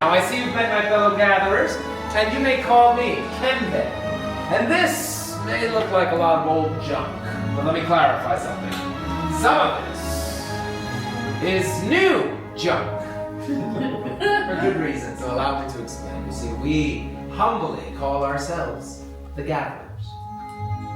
Now I see you've met my fellow gatherers, and you may call me Kembe. And this may look like a lot of old junk, but let me clarify something. Some of this is new junk. For good reason, so allow me to explain. You see, we humbly call ourselves the Gatherers.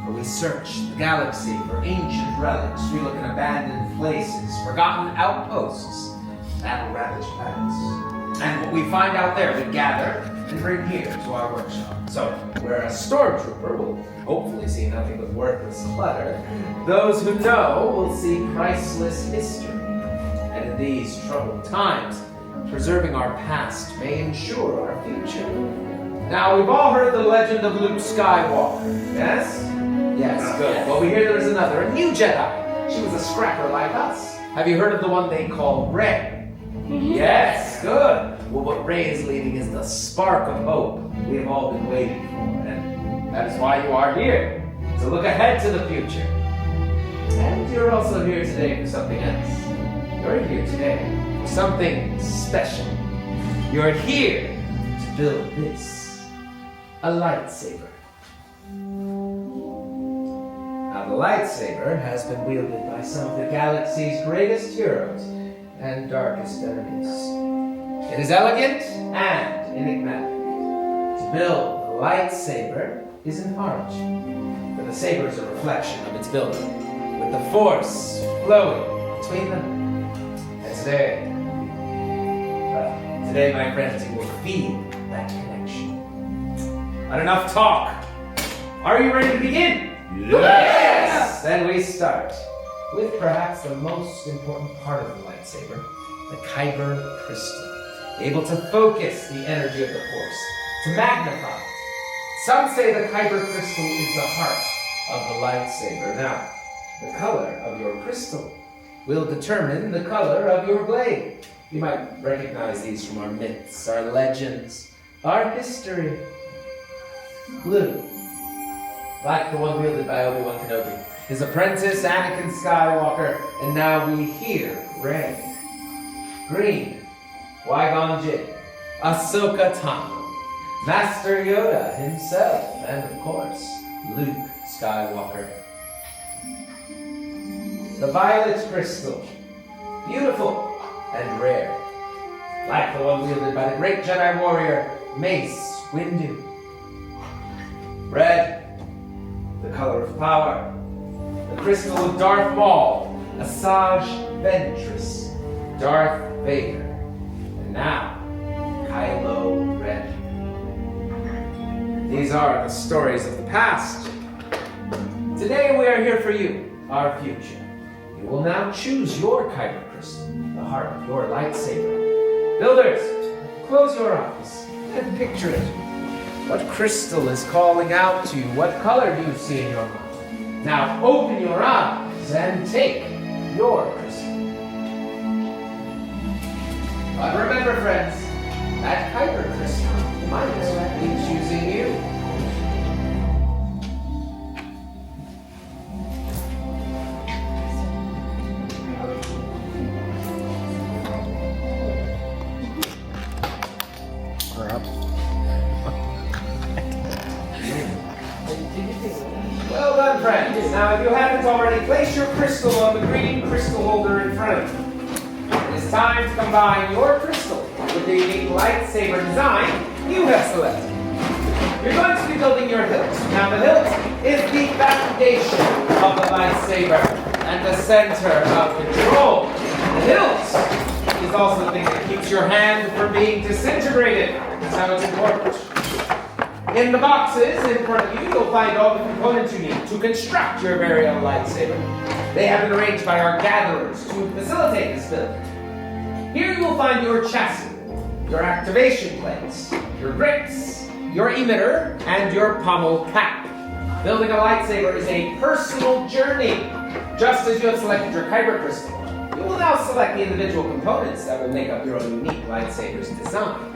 For we search the galaxy for ancient relics, we look in abandoned places, forgotten outposts, battle-ravaged planets. And what we find out there, we gather and bring here to our workshop. So, where a stormtrooper will hopefully see nothing but worthless clutter, those who know will see priceless history. And in these troubled times, preserving our past may ensure our future. Now, we've all heard the legend of Luke Skywalker, yes? Yes, good. Well, we hear there's another, a new Jedi. She was a scrapper like us. Have you heard of the one they call Rey? Yes, good. Well, what Rey is leading is the spark of hope we have all been waiting for, and that is why you are here, to look ahead to the future. And you're also here today for something else. You're here today for something special. You're here to build this, a lightsaber. Now, the lightsaber has been wielded by some of the galaxy's greatest heroes and darkest enemies. It is elegant and enigmatic. To build a lightsaber is an art, for the saber is a reflection of its builder, with the force flowing between them. And today, my friends, you will feel that connection. But enough talk. Are you ready to begin? Yes! Then we start with perhaps the most important part of the lightsaber, the Kyber crystal, able to focus the energy of the force, to magnify it. Some say the Kyber crystal is the heart of the lightsaber. Now, the color of your crystal will determine the color of your blade. You might recognize these from our myths, our legends, our history. Blue, like the one wielded by Obi-Wan Kenobi, his apprentice Anakin Skywalker, and now we hear Rey. Green, Qui-Gon Jinn, Ahsoka Tano, Master Yoda himself, and of course, Luke Skywalker. The violet crystal, beautiful and rare, like the one wielded by the great Jedi warrior Mace Windu. Red, the color of power, the crystal of Darth Maul, Asajj Ventress, Darth Vader, and now Kylo Ren. These are the stories of the past. Today we are here for you, our future. You will now choose your Kyber crystal, the heart of your lightsaber. Builders, close your eyes and picture it. What crystal is calling out to you? What color do you see in your mind? Now open your eyes and take your crystal. But remember, friends, that Kyber crystal might be choosing you. Well done, friends. Now, if you haven't already, place your crystal on the green crystal holder in front of you. It is time to combine your crystal with the unique lightsaber design you have selected. You're going to be building your hilt. Now, the hilt is the foundation of the lightsaber and the center of control. The hilt is also the thing that keeps your hand from being disintegrated. That's how it's important. In the boxes in front of you, you'll find all the components you need to construct your very own lightsaber. They have been arranged by our gatherers to facilitate this build. Here you will find your chassis, your activation plates, your grips, your emitter, and your pommel cap. Building a lightsaber is a personal journey. Just as you have selected your Kyber crystal, you will now select the individual components that will make up your own unique lightsaber's design.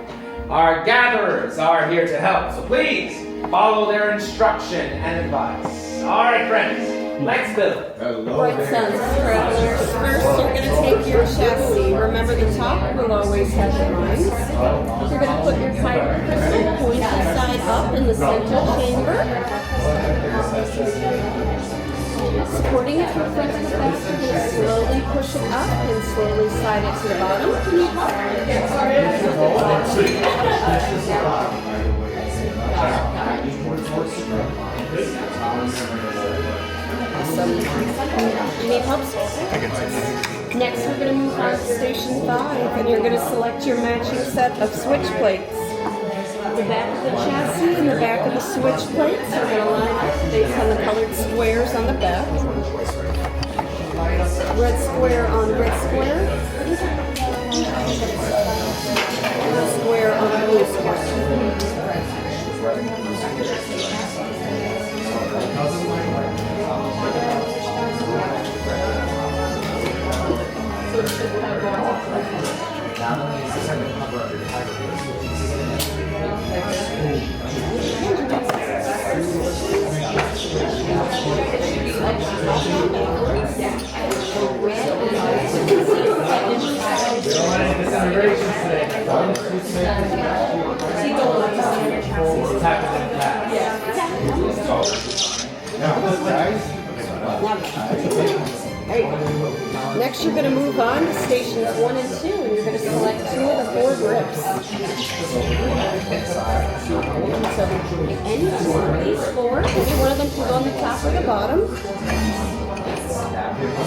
Our gatherers are here to help, so please follow their instruction and advice. All right, friends, let's build. Right, sons, travelers. First, you're going to take your chassis. Remember the top will always have the lines. You're going to put your kyber crystal pointed side up in the center chamber. Supporting it from front to the back, you're going to slowly push it up and slowly slide it to the bottom. Awesome. You need help? Next, we're going to move on to Station 5, and you're going to select your matching set of switch plates. The back of the chassis and the back of the switch plates are going to line up based on the colored squares on the back. Red square on red square. Blue square on blue square. Next, you're going to move on to stations 1 and 2, and you're going to select 2 of the 4 grips. So, any 2 of these 4, any one of them can go on the top or the bottom.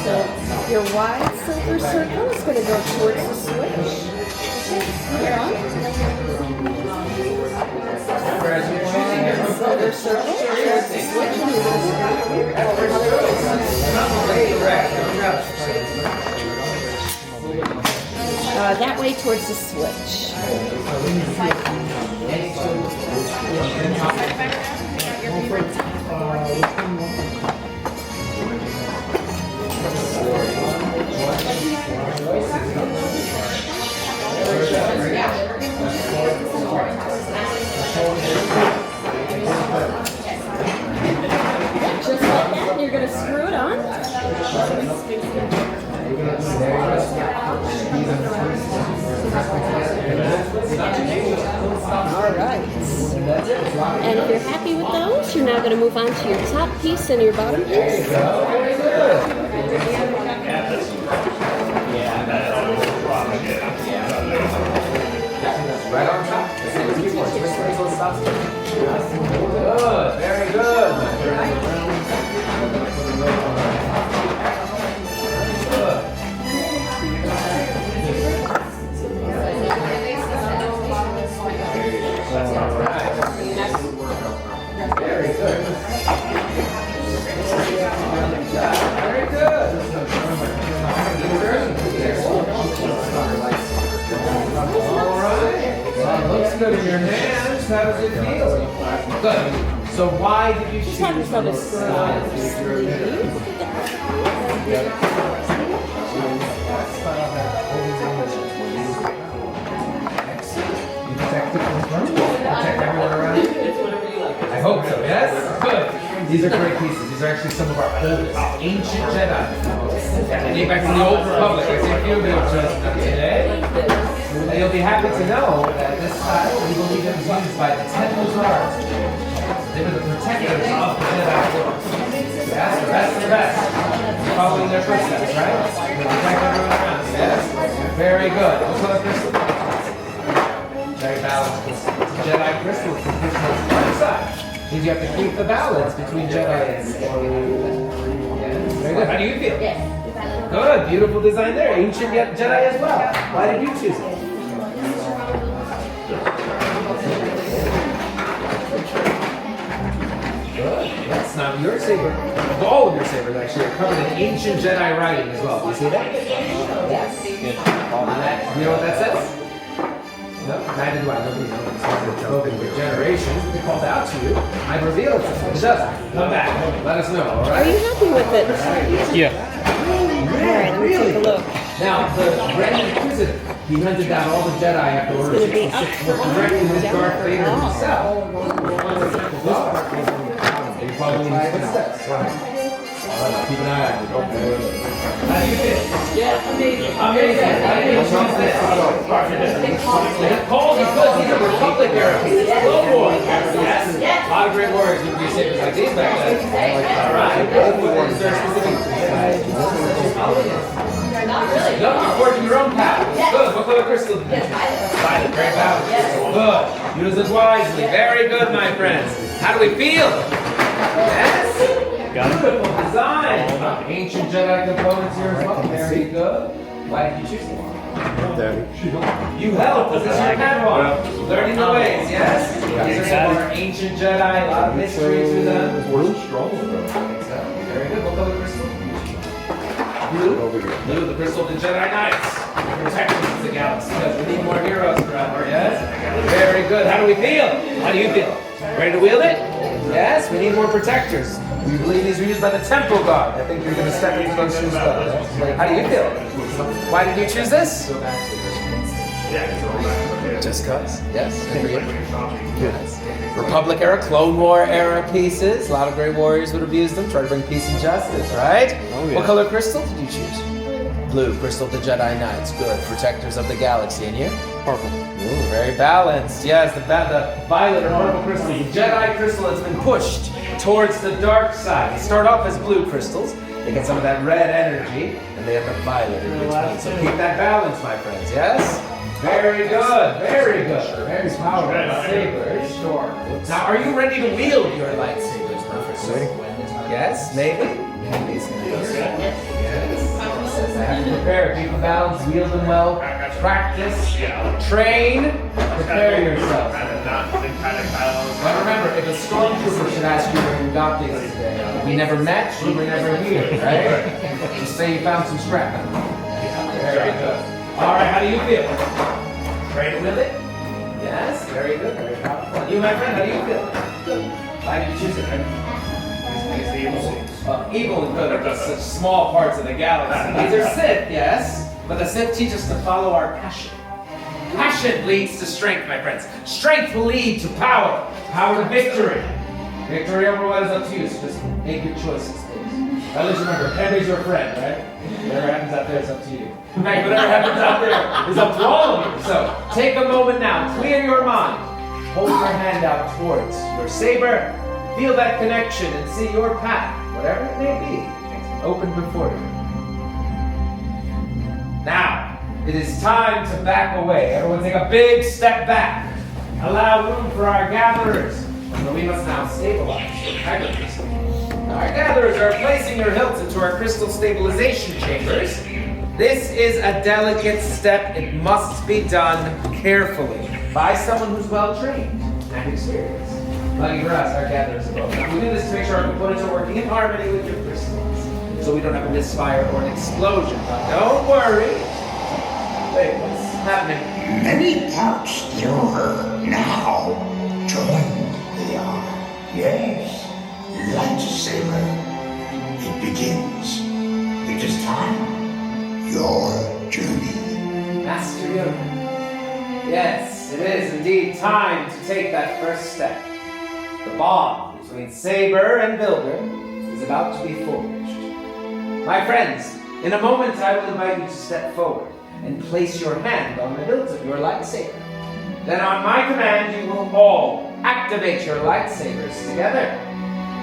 So, your wide silver circle is going to go towards the switch. Here on. Silver circle towards the switch, and you're going to that way towards the switch. Just like that, you're going to screw it on. Alright. And if you're happy with those, you're now going to move on to your top piece and your bottom piece. Right on top. Good, very good. Very good. Very good. All right. Looks good in your hands. How does it feel? Good. So why did you choose? Just have yourself a screw on your sleeve. Protect everyone around you? I hope so, yes? Good. These are great pieces. These are actually some of our oldest, ancient Jedi. They date back to the Old Republic. I see a few of them today. And you'll be happy to know that this style, we believe it was used by the Temple Guards. They were the protectors of the Jedi Force. Yes, the best. Following their footsteps, right? They protect everyone around. Yes? Very good. What color crystal? Very balanced crystal. Jedi crystal is one side. Means you have to keep the balance between Jedi and Sith. Very good. How do you feel? Yes. Good. Beautiful design there. Ancient Jedi as well. Why did you choose it? Good. Yes. Now your saber, all of your sabers actually are covered in ancient Jedi writing as well. Do you see that? Yes. Good. You know what that says? No, neither do I. Nobody knows. It's spoken for generations. We called out to you. I revealed it. It does. Come back. Let us know, all Are right? you happy with it? Yeah. Alright, let me take a look. Now, the Grand Inquisitor, he hunted down all the Jedi after Order It's gonna be 66, up directing with down. Darth Vader Oh. himself. Are you following his footsteps? Keep an eye on it. How do you feel? Yeah, amazing. Amazing. How do you choose this? Cold because these are Republic era pieces. Clone Wars. Yes. A lot of great warriors would be sabers like these back then. All right. Is there a specific? Not really. No, you're forging your own path. Good. What color crystal? Violet. Very valid. Good. Use it wisely. Very good, my friends. How do we feel? Yes. Beautiful design. Ancient Jedi components here as well. Very good. Why did you choose them? You helped. This is your catalog. Learning the ways, yes? These are some of our ancient Jedi. A lot of mystery to them. Very good. What color crystal? Blue. Blue, the crystal of the Jedi Knights. Protectors of the galaxy. Because we need more heroes forever, yes? Very good. How do we feel? How do you feel? Ready to wield it? Yes, we need more protectors. We believe these were used by the Temple Guard. I think you're going to step into those shoes well. How do you feel? Why did you choose this? Just cause? Yes. Yes. Republic era, Clone War era pieces. A lot of great warriors would have used them. Try to bring peace and justice, right? Oh, yeah. What color crystal did you choose? Blue, crystal of the Jedi Knights. Good. Protectors of the galaxy. And you? Purple. Ooh, very balanced. Yes, the violet or purple crystal. The Jedi crystal has been pushed towards the dark side. They start off as blue crystals. They get some of that red energy, and they have the violet in between. So keep that balance, my friends. Yes? Very good. Very good. Very powerful lightsabers. Sure. Now, are you ready to wield your lightsabers, Professor? Yes? Maybe? Maybe. Yes. I have to prepare. Keep the balance. Wield them well. Practice. Train. Prepare yourself. But remember, if a stormtrooper should ask you where you got these today, we never met, you were never here, right? Just say you found some scrap metal. Very good. All right, how do you feel? Ready to wield it? Yes, very good. Very powerful. You, my friend, how do you feel? Good. Why did you choose it? Evil and good are just such small parts of the galaxy. These are Sith, yes, but the Sith teach us to follow our passion. Passion leads to strength, my friends. Strength will lead to power. Power to victory. Victory over what is up to you, so just make good choices, please. At least remember, Henry's your friend, right? Whatever happens out there is up to you. In fact, whatever happens out there is up to all of you. So, take a moment now, clear your mind. Hold your hand out towards your saber. Feel that connection and see your path, whatever it may be, open before you. Now, it is time to back away. Everyone take a big step back. Allow room for our gatherers. So we must now stabilize your pegglers. Our gatherers are placing their hilts into our crystal stabilization chambers. This is a delicate step. It must be done carefully by someone who's well trained and experienced. Lucky for us, our gatherers are both. Now, we do this to make sure our components are working in harmony with your crystals, so we don't have a misfire or an explosion. But don't worry. Wait, what's happening? Many parts through her now. Join the yes, lightsaber. It begins. It is time. Your journey. Master Yoda. Yes, it is indeed time to take that first step. The bond between Saber and Builder is about to be forged. My friends, in a moment I will invite you to step forward and place your hand on the hilt of your lightsaber. Then on my command you will all activate your lightsabers together.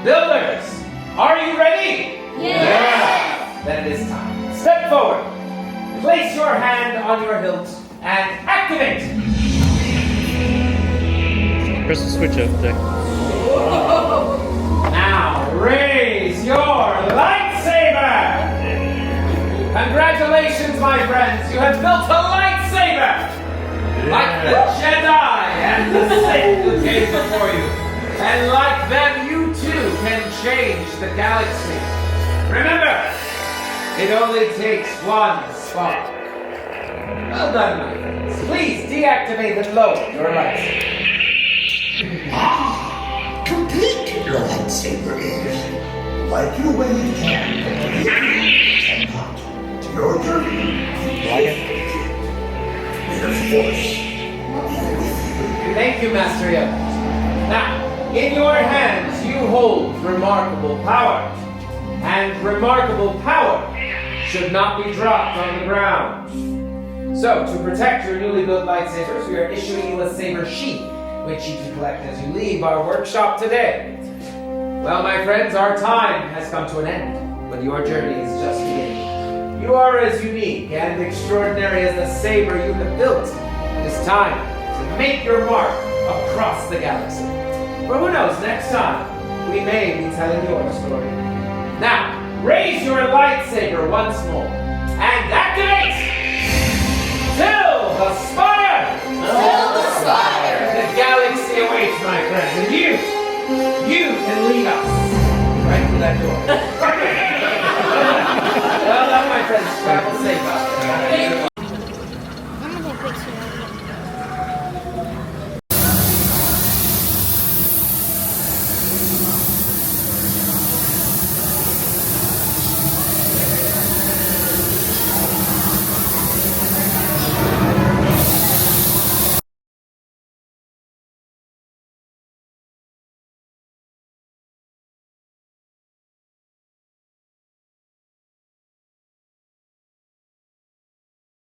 Builders, are you ready? Yeah! Then it is time. Step forward. Place your hand on your hilt and activate. Press the switch up there. Now raise your lightsaber! Congratulations, my friends! You have built a lightsaber! Like the Jedi and the Sith who came before you. And like them, you too can change the galaxy. Remember, it only takes one spark. Well done, my friends. Please deactivate and lower your lightsaber. Complete your lightsaber is. Like you when you can. And not your journey. May the Force be with you. Thank you, Master Yoda. Now, in your hands you hold remarkable power. and remarkable power should not be dropped on the ground. So, to protect your newly built lightsabers, we are issuing you a saber sheath, which you can collect as you leave our workshop today. Well, my friends, our time has come to an end, but your journey is just beginning. You are as unique and extraordinary as the saber you have built. It is time to make your mark across the galaxy. For who knows, next time, we may be telling your story. Now, raise your lightsaber once more, and activate! Till the spire! Till the spire! The galaxy awaits, my friends, and you can lead us right through that door.